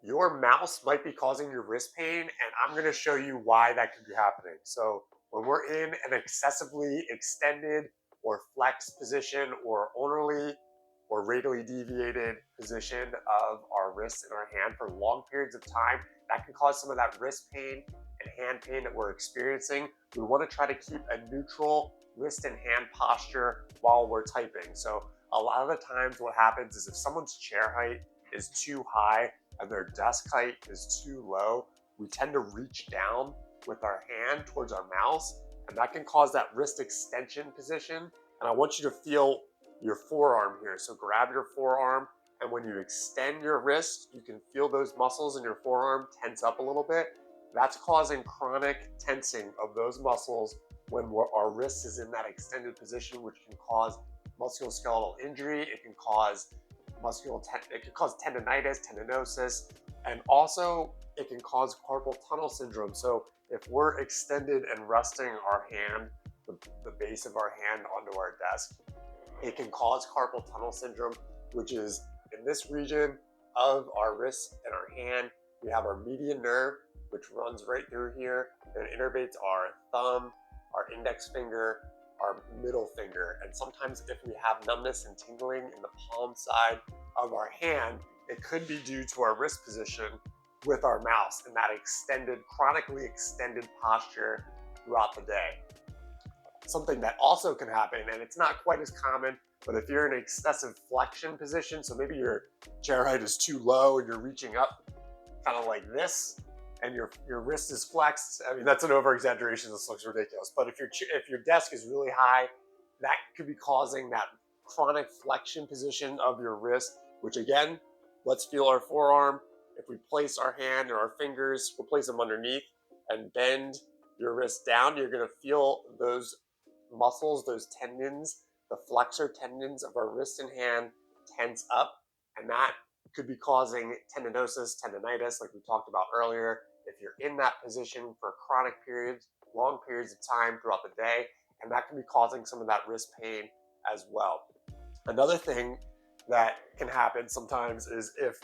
Your mouse might be causing your wrist pain, and I'm going to show you why that could be happening. So, when we're in an excessively extended or flexed position, or ulnarly or radially deviated position of our wrist and our hand for long periods of time, that can cause some of that wrist pain and hand pain that we're experiencing. We want to try to keep a neutral wrist and hand posture while we're typing. So, a lot of the times, what happens is if someone's chair height is too high and their desk height is too low, we tend to reach down with our hand towards our mouse, and that can cause that wrist extension position. And I want you to feel your forearm here. So grab your forearm, and when you extend your wrist, you can feel those muscles in your forearm tense up a little bit. That's causing chronic tensing of those muscles when our wrist is in that extended position, which can cause musculoskeletal injury. It can cause tendonitis, tendinosis, and also it can cause carpal tunnel syndrome. So if we're extended and resting our hand, the base of our hand onto our desk, it can cause carpal tunnel syndrome, which is in this region of our wrist and our hand. We have our median nerve, which runs right through here, and it innervates our thumb, our index finger, our middle finger. And sometimes if we have numbness and tingling in the palm side of our hand, it could be due to our wrist position with our mouse and that extended, chronically extended posture throughout the day. Something that also can happen, and it's not quite as common, but if you're in an excessive flexion position, so maybe your chair height is too low and you're reaching up kind of like this, and your wrist is flexed. I mean, that's an over exaggeration. This looks ridiculous. But if your desk is really high, that could be causing that chronic flexion position of your wrist, which again, let's feel our forearm. If we place our hand or our fingers, we'll place them underneath and bend your wrist down, you're going to feel those muscles, those tendons, the flexor tendons of our wrist and hand tense up, and that could be causing tendinosis, tendonitis, like we talked about earlier. If you're in that position for chronic periods, long periods of time throughout the day, and that can be causing some of that wrist pain as well. Another thing that can happen sometimes is if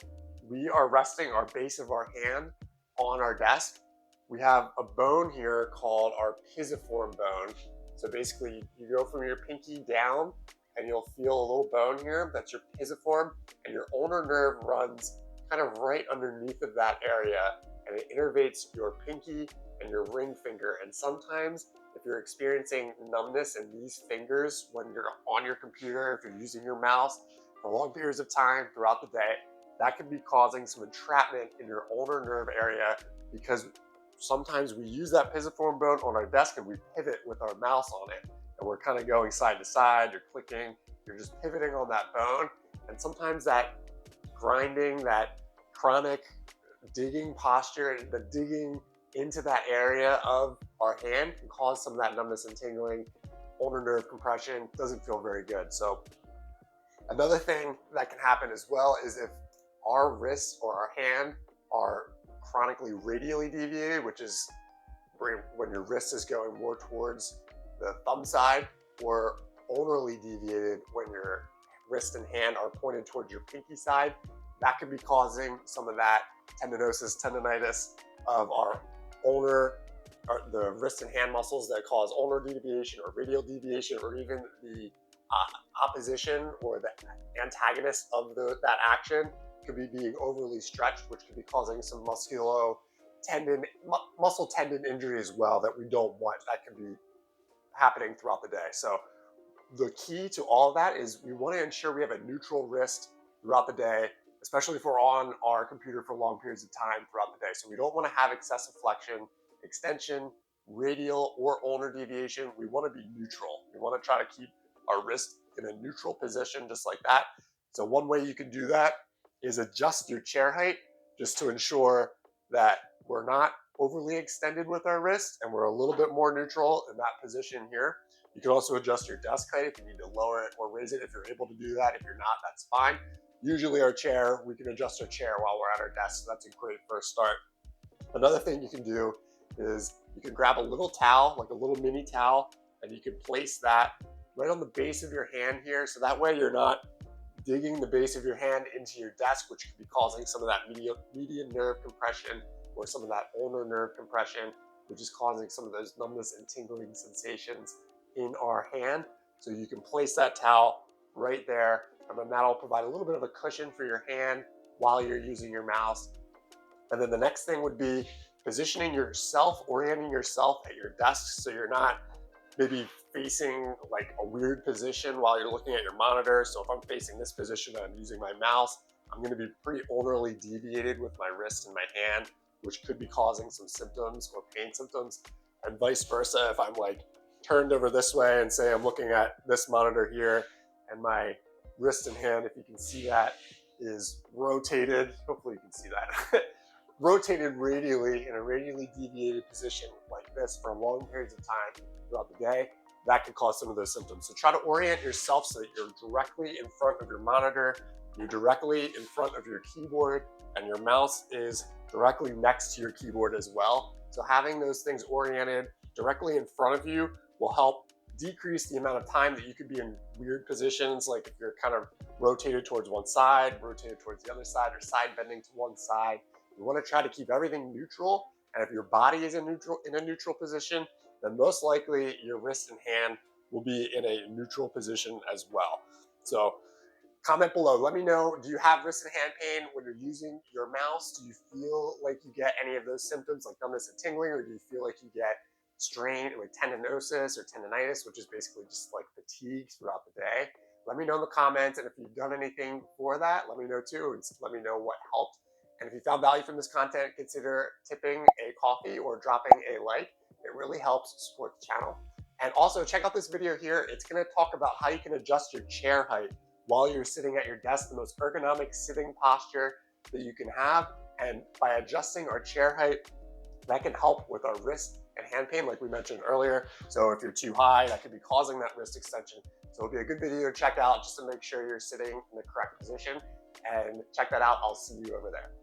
we are resting our base of our hand on our desk, we have a bone here called our pisiform bone. So basically, you go from your pinky down, and you'll feel a little bone here. That's your pisiform, and your ulnar nerve runs kind of right underneath of that area, and it innervates your pinky and your ring finger. And sometimes, if you're experiencing numbness in these fingers when you're on your computer, if you're using your mouse for long periods of time throughout the day, that could be causing some entrapment in your ulnar nerve area, because sometimes we use that pisiform bone on our desk and we pivot with our mouse on it. And we're kind of going side to side, you're clicking, you're just pivoting on that bone. And sometimes that grinding, that chronic digging posture, the digging into that area of our hand can cause some of that numbness and tingling, ulnar nerve compression, doesn't feel very good. So another thing that can happen as well is if our wrist or our hand are chronically radially deviated, which is when your wrist is going more towards the thumb side, or ulnarly deviated when your wrist and hand are pointed towards your pinky side, that could be causing some of that tendinosis, tendonitis of our ulnar, or the wrist and hand muscles that cause ulnar deviation or radial deviation, or even the opposition or the antagonist of that action could be being overly stretched, which could be causing some muscle tendon injury as well that we don't want. That can be happening throughout the day. So the key to all of that is we want to ensure we have a neutral wrist throughout the day, especially if we're on our computer for long periods of time throughout the day. So we don't want to have excessive flexion, extension, radial, or ulnar deviation. We want to be neutral. We want to try to keep our wrist in a neutral position, just like that. So one way you can do that is adjust your chair height, just to ensure that we're not overly extended with our wrist and we're a little bit more neutral in that position here. You can also adjust your desk height if you need to lower it or raise it if you're able to do that. If you're not, that's fine. Usually our chair, we can adjust our chair while we're at our desk, so that's a great first start. Another thing you can do is you can grab a little towel, like a little mini towel, and you can place that right on the base of your hand here, so that way you're not digging the base of your hand into your desk, which could be causing some of that median nerve compression or some of that ulnar nerve compression, which is causing some of those numbness and tingling sensations in our hand. So you can place that towel right there, and then that'll provide a little bit of a cushion for your hand while you're using your mouse. And then the next thing would be positioning yourself, orienting yourself at your desk so you're not maybe facing like a weird position while you're looking at your monitor. So if I'm facing this position and I'm using my mouse, I'm going to be pretty ulnarly deviated with my wrist and my hand, which could be causing some symptoms or pain symptoms, and vice versa. If I'm like turned over this way and say I'm looking at this monitor here and my wrist and hand, if you can see that, is rotated, hopefully you can see that, rotated radially in a radially deviated position like this for long periods of time throughout the day, that can cause some of those symptoms. So try to orient yourself so that you're directly in front of your monitor, you're directly in front of your keyboard, and your mouse is directly next to your keyboard as well. So having those things oriented directly in front of you will help decrease the amount of time that you could be in weird positions, like if you're kind of rotated towards one side, rotated towards the other side, or side bending to one side. You want to try to keep everything neutral, and if your body is in a neutral position, then most likely your wrist and hand will be in a neutral position as well. So comment below, let me know, do you have wrist and hand pain when you're using your mouse? Do you feel like you get any of those symptoms like numbness and tingling, or do you feel like you get strain, like tendinosis or tendinitis, which is basically just like fatigue throughout the day? Let me know in the comments, and if you've done anything for that, let me know too, and let me know what helped. And if you found value from this content, consider tipping a coffee or dropping a like. It really helps support the channel. And also check out this video here. It's going to talk about how you can adjust your chair height while you're sitting at your desk, the most ergonomic sitting posture that you can have. And by adjusting our chair height, that can help with our wrist and hand pain, like we mentioned earlier. So if you're too high, that could be causing that wrist extension. So it'll be a good video to check out just to make sure you're sitting in the correct position. And check that out. I'll see you over there.